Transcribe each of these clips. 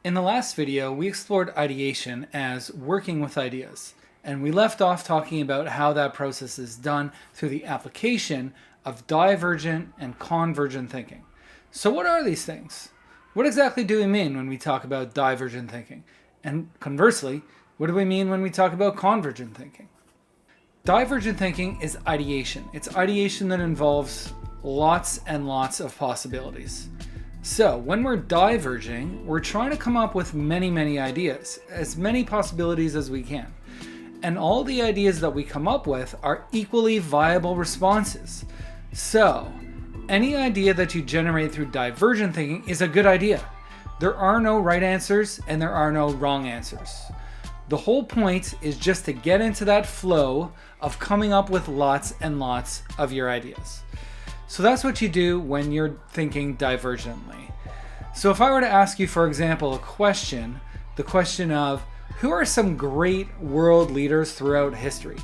In the last video, we explored ideation as working with ideas, and we left off talking about how that process is done through the application of divergent and convergent thinking. So what are these things? What exactly do we mean when we talk about divergent thinking? And conversely, what do we mean when we talk about convergent thinking? Divergent thinking is ideation. It's ideation that involves lots and lots of possibilities. So when we're diverging, we're trying to come up with many ideas, as many possibilities as we can. And all the ideas that we come up with are equally viable responses. So any idea that you generate through divergent thinking is a good idea. There are no right answers and there are no wrong answers. The whole point is just to get into that flow of coming up with lots and lots of your ideas. So that's what you do when you're thinking divergently. So if I were to ask you, for example, a question, the question of who are some great world leaders throughout history?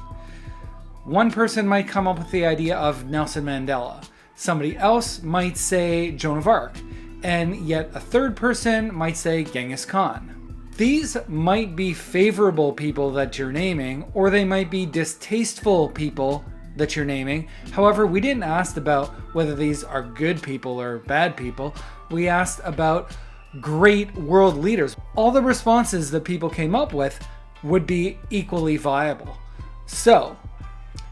One person might come up with the idea of Nelson Mandela. Somebody else might say Joan of Arc. And yet a third person might say Genghis Khan. These might be favorable people that you're naming, or they might be distasteful people that you're naming. However, we didn't ask about whether these are good people or bad people. We asked about great world leaders. All the responses that people came up with would be equally viable. So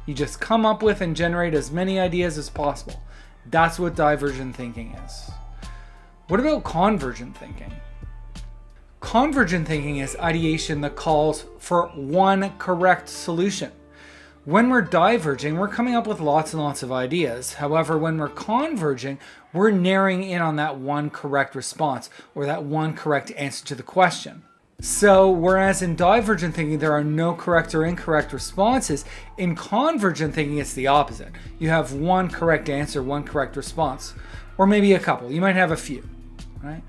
you just come up with and generate as many ideas as possible. That's what divergent thinking is. What about convergent thinking? Convergent thinking is ideation that calls for one correct solution. When we're diverging, we're coming up with lots and lots of ideas. However, when we're converging, we're narrowing in on that one correct response or that one correct answer to the question. So whereas in divergent thinking, there are no correct or incorrect responses, in convergent thinking, it's the opposite. You have one correct answer, one correct response, or maybe a couple. You might have a few, right?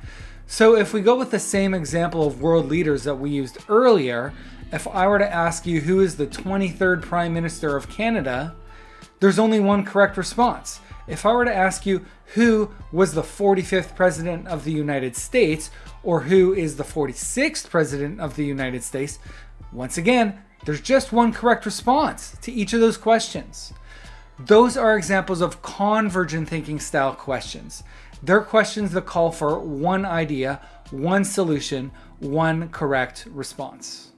So if we go with the same example of world leaders that we used earlier, if I were to ask you who is the 23rd Prime Minister of Canada, there's only one correct response. If I were to ask you who was the 45th President of the United States, or who is the 46th President of the United States, once again, there's just one correct response to each of those questions. Those are examples of convergent thinking style questions. They're questions that call for one idea, one solution, one correct response.